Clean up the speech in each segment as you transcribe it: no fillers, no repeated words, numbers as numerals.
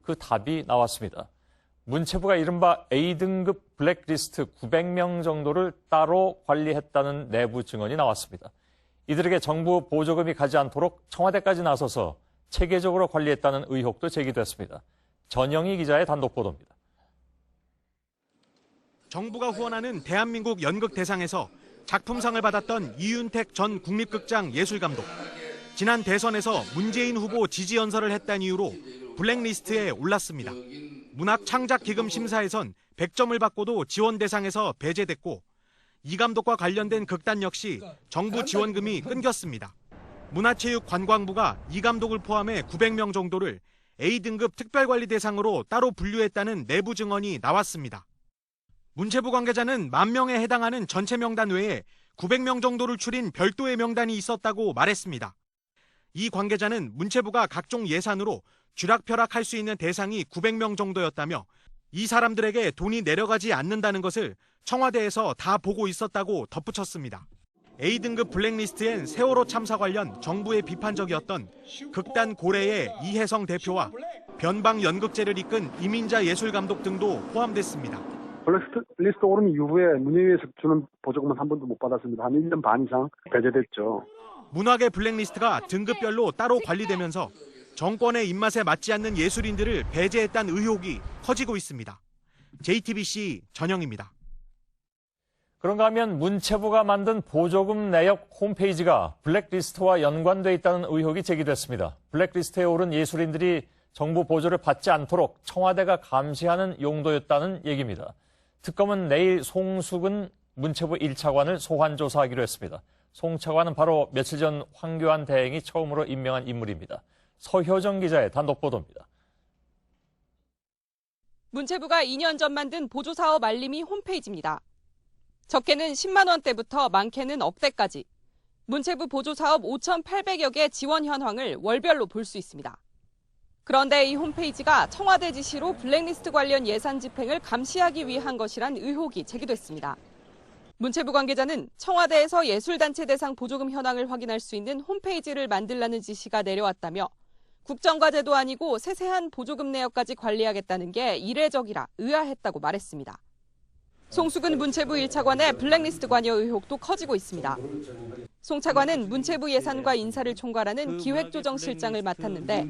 그 답이 나왔습니다. 문체부가 이른바 A등급 블랙리스트 900명 정도를 따로 관리했다는 내부 증언이 나왔습니다. 이들에게 정부 보조금이 가지 않도록 청와대까지 나서서 체계적으로 관리했다는 의혹도 제기됐습니다. 전영희 기자의 단독 보도입니다. 정부가 후원하는 대한민국 연극대상에서 작품상을 받았던 이윤택 전 국립극장 예술감독. 지난 대선에서 문재인 후보 지지 연설을 했다는 이유로 블랙리스트에 올랐습니다. 문학창작기금 심사에선 100점을 받고도 지원 대상에서 배제됐고 이 감독과 관련된 극단 역시 정부 지원금이 끊겼습니다. 문화체육관광부가 이 감독을 포함해 900명 정도를 A등급 특별관리 대상으로 따로 분류했다는 내부 증언이 나왔습니다. 문체부 관계자는 10,000명에 해당하는 전체 명단 외에 900명 정도를 추린 별도의 명단이 있었다고 말했습니다. 이 관계자는 문체부가 각종 예산으로 쥐락펴락할 수 있는 대상이 900명 정도였다며 이 사람들에게 돈이 내려가지 않는다는 것을 청와대에서 다 보고 있었다고 덧붙였습니다. A등급 블랙리스트엔 세월호 참사 관련 정부의 비판적이었던 극단 고래의 이혜성 대표와 변방 연극제를 이끈 이민자 예술감독 등도 포함됐습니다. 블랙리스트 오른 이후에 문예위에서 주는 보조금은 한 번도 못 받았습니다. 한 1년 반 이상 배제됐죠. 문학의 블랙리스트가 등급별로 따로 관리되면서 정권의 입맛에 맞지 않는 예술인들을 배제했다는 의혹이 커지고 있습니다. JTBC 전영입니다. 그런가 하면 문체부가 만든 보조금 내역 홈페이지가 블랙리스트와 연관돼 있다는 의혹이 제기됐습니다. 블랙리스트에 오른 예술인들이 정부 보조를 받지 않도록 청와대가 감시하는 용도였다는 얘기입니다. 특검은 내일 송숙은 문체부 1차관을 소환 조사하기로 했습니다. 송 차관은 바로 며칠 전 황교안 대행이 처음으로 임명한 인물입니다. 서효정 기자의 단독 보도입니다. 문체부가 2년 전 만든 보조사업 알림이 홈페이지입니다. 적게는 10만 원대부터 많게는 억대까지 문체부 보조사업 5,800여 개 지원 현황을 월별로 볼 수 있습니다. 그런데 이 홈페이지가 청와대 지시로 블랙리스트 관련 예산 집행을 감시하기 위한 것이란 의혹이 제기됐습니다. 문체부 관계자는 청와대에서 예술단체 대상 보조금 현황을 확인할 수 있는 홈페이지를 만들라는 지시가 내려왔다며 국정과제도 아니고 세세한 보조금 내역까지 관리하겠다는 게 이례적이라 의아했다고 말했습니다. 송숙은 문체부 1차관의 블랙리스트 관여 의혹도 커지고 있습니다. 송 차관은 문체부 예산과 인사를 총괄하는 기획조정실장을 맡았는데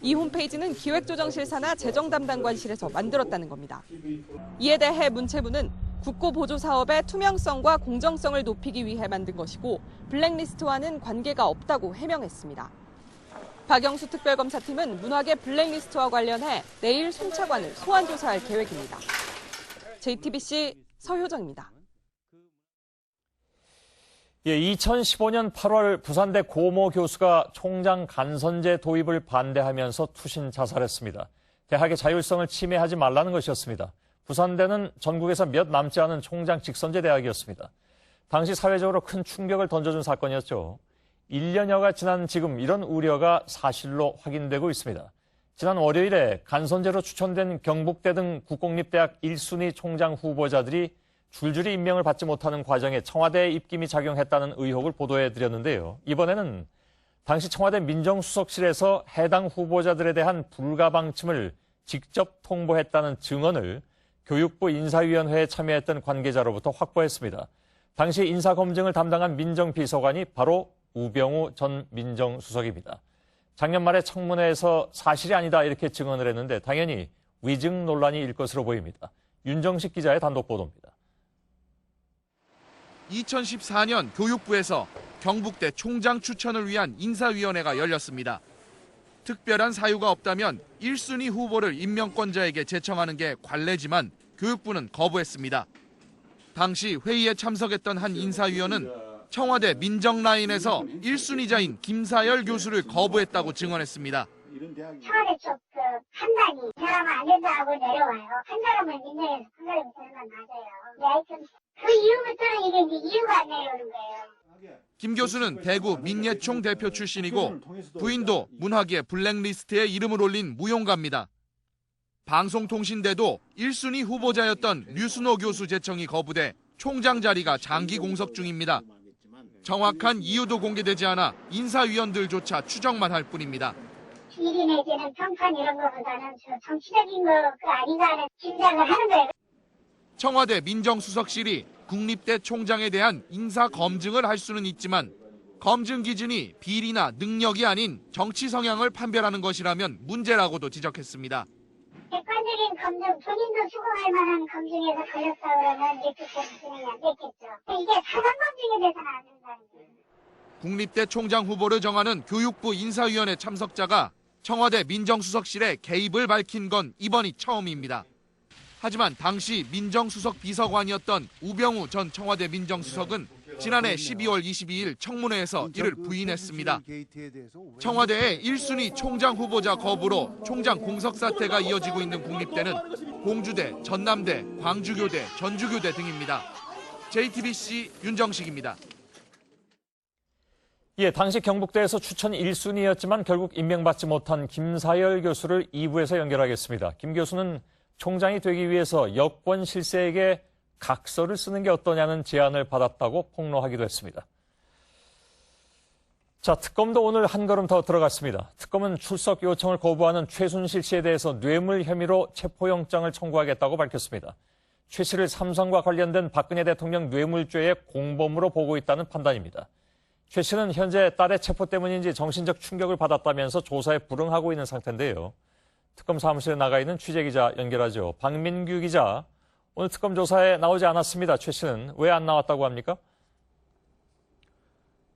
이 홈페이지는 기획조정실 산하 재정담당관실에서 만들었다는 겁니다. 이에 대해 문체부는 국고 보조 사업의 투명성과 공정성을 높이기 위해 만든 것이고 블랙리스트와는 관계가 없다고 해명했습니다. 박영수 특별검사팀은 문학의 블랙리스트와 관련해 내일 송 차관을 소환 조사할 계획입니다. JTBC 서효정입니다. 2015년 8월 부산대 고모 교수가 총장 간선제 도입을 반대하면서 투신 자살했습니다. 대학의 자율성을 침해하지 말라는 것이었습니다. 부산대는 전국에서 몇 남지 않은 총장 직선제 대학이었습니다. 당시 사회적으로 큰 충격을 던져준 사건이었죠. 1년여가 지난 지금 이런 우려가 사실로 확인되고 있습니다. 지난 월요일에 간선제로 추천된 경북대 등 국공립대학 1순위 총장 후보자들이 줄줄이 임명을 받지 못하는 과정에 청와대의 입김이 작용했다는 의혹을 보도해드렸는데요. 이번에는 당시 청와대 민정수석실에서 해당 후보자들에 대한 불가방침을 직접 통보했다는 증언을 교육부 인사위원회에 참여했던 관계자로부터 확보했습니다. 당시 인사검증을 담당한 민정비서관이 바로 우병우 전 민정수석입니다. 작년 말에 청문회에서 사실이 아니다 이렇게 증언을 했는데 당연히 위증 논란이 일 것으로 보입니다. 윤정식 기자의 단독 보도입니다. 2014년 교육부에서 경북대 총장 추천을 위한 인사위원회가 열렸습니다. 특별한 사유가 없다면 1순위 후보를 임명권자에게 제청하는 게 관례지만 교육부는 거부했습니다. 당시 회의에 참석했던 한 인사위원은 청와대 민정라인에서 1순위자인 김사열 교수를 거부했다고 증언했습니다. 청와대 쪽 판단이 이 사람은 안 된다고 내려와요. 한 사람을 민정에서 한 사람이 되는 건 맞아요. 하여튼 그 이후부터는 이게 이제 이유가 안 내려오는 거예요. 김 교수는 대구 민예총 대표 출신이고 부인도 문학의 블랙리스트에 이름을 올린 무용가입니다. 방송통신대도 1순위 후보자였던 류순호 교수 제청이 거부돼 총장 자리가 장기 공석 중입니다. 정확한 이유도 공개되지 않아 인사위원들조차 추정만 할 뿐입니다. 비리 내지는 평판 이런 거보다는 저 정치적인 거 아닌가 하는 짐작을 하는 거예요. 청와대 민정수석실이 국립대 총장에 대한 인사 검증을 할 수는 있지만 검증 기준이 비리나 능력이 아닌 정치 성향을 판별하는 것이라면 문제라고도 지적했습니다. 객관적인 검증, 본인도 수긍할 만한 검증에서 걸렸다 그러면 이렇게 진행이 안 됐겠죠. 이게 사전 검증에 대해서는 안 된다는 거예요. 국립대 총장 후보를 정하는 교육부 인사위원회 참석자가 청와대 민정수석실에 개입을 밝힌 건 이번이 처음입니다. 하지만 당시 민정수석 비서관이었던 우병우 전 청와대 민정수석은 지난해 12월 22일 청문회에서 이를 부인했습니다. 청와대의 1순위 총장 후보자 거부로 총장 공석 사태가 이어지고 있는 국립대는 공주대, 전남대, 광주교대, 전주교대 등입니다. JTBC 윤정식입니다. 예, 당시 경북대에서 추천 1순위였지만 결국 임명받지 못한 김사열 교수를 2부에서 연결하겠습니다. 김 교수는 총장이 되기 위해서 여권 실세에게 각서를 쓰는 게 어떠냐는 제안을 받았다고 폭로하기도 했습니다. 자, 특검도 오늘 한 걸음 더 들어갔습니다. 특검은 출석 요청을 거부하는 최순실 씨에 대해서 뇌물 혐의로 체포영장을 청구하겠다고 밝혔습니다. 최 씨를 삼성과 관련된 박근혜 대통령 뇌물죄의 공범으로 보고 있다는 판단입니다. 최 씨는 현재 딸의 체포 때문인지 정신적 충격을 받았다면서 조사에 불응하고 있는 상태인데요. 특검 사무실에 나가 있는 취재기자 연결하죠. 박민규 기자, 오늘 특검 조사에 나오지 않았습니다. 최 씨는 왜 안 나왔다고 합니까?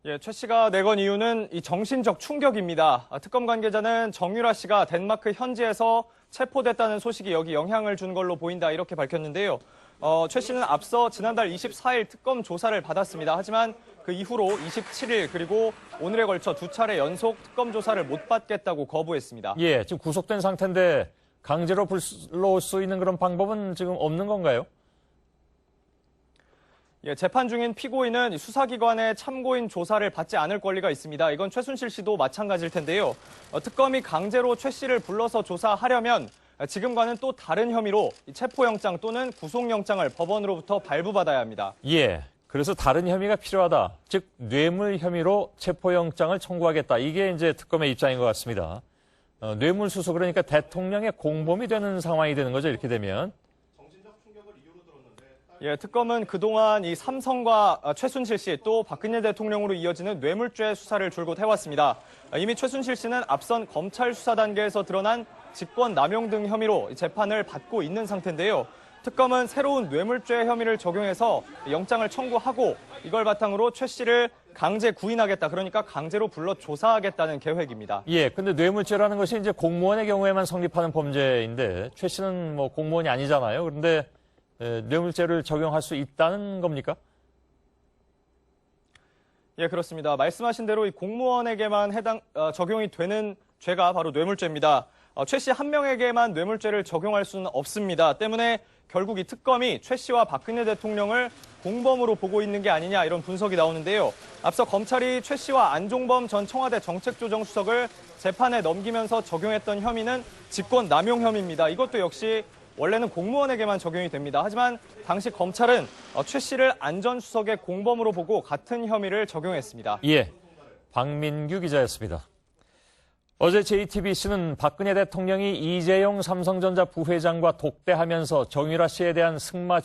예, 최 씨가 내건 이유는 이 정신적 충격입니다. 특검 관계자는 정유라 씨가 덴마크 현지에서 체포됐다는 소식이 여기 영향을 준 걸로 보인다 이렇게 밝혔는데요. 최 씨는 앞서 지난달 24일 특검 조사를 받았습니다. 하지만 그 이후로 27일 그리고 오늘에 걸쳐 두 차례 연속 특검 조사를 못 받겠다고 거부했습니다. 예, 지금 구속된 상태인데 강제로 불러올 수 있는 그런 방법은 지금 없는 건가요? 예, 재판 중인 피고인은 수사기관의 참고인 조사를 받지 않을 권리가 있습니다. 이건 최순실 씨도 마찬가지일 텐데요. 특검이 강제로 최 씨를 불러서 조사하려면 지금과는 또 다른 혐의로 체포영장 또는 구속영장을 법원으로부터 발부받아야 합니다. 예, 그래서 다른 혐의가 필요하다. 즉 뇌물 혐의로 체포영장을 청구하겠다. 이게 이제 특검의 입장인 것 같습니다. 뇌물수수 그러니까 대통령의 공범이 되는 상황이 되는 거죠. 이렇게 되면. 예, 특검은 그동안 이 삼성과 최순실 씨 또 박근혜 대통령으로 이어지는 뇌물죄 수사를 줄곧 해왔습니다. 이미 최순실 씨는 앞선 검찰 수사 단계에서 드러난 직권 남용 등 혐의로 재판을 받고 있는 상태인데요. 특검은 새로운 뇌물죄 혐의를 적용해서 영장을 청구하고 이걸 바탕으로 최 씨를 강제 구인하겠다. 그러니까 강제로 불러 조사하겠다는 계획입니다. 예, 근데 뇌물죄라는 것이 이제 공무원의 경우에만 성립하는 범죄인데 최 씨는 뭐 공무원이 아니잖아요. 그런데 뇌물죄를 적용할 수 있다는 겁니까? 예, 그렇습니다. 말씀하신 대로 이 공무원에게만 적용이 되는 죄가 바로 뇌물죄입니다. 최 씨 한 명에게만 뇌물죄를 적용할 수는 없습니다. 때문에 결국 이 특검이 최 씨와 박근혜 대통령을 공범으로 보고 있는 게 아니냐 이런 분석이 나오는데요. 앞서 검찰이 최 씨와 안종범 전 청와대 정책조정수석을 재판에 넘기면서 적용했던 혐의는 직권 남용 혐의입니다. 이것도 역시 원래는 공무원에게만 적용이 됩니다. 하지만 당시 검찰은 최 씨를 안 전 수석의 공범으로 보고 같은 혐의를 적용했습니다. 예, 박민규 기자였습니다. 어제 JTBC는 박근혜 대통령이 이재용 삼성전자 부회장과 독대하면서 정유라 씨에 대한 승마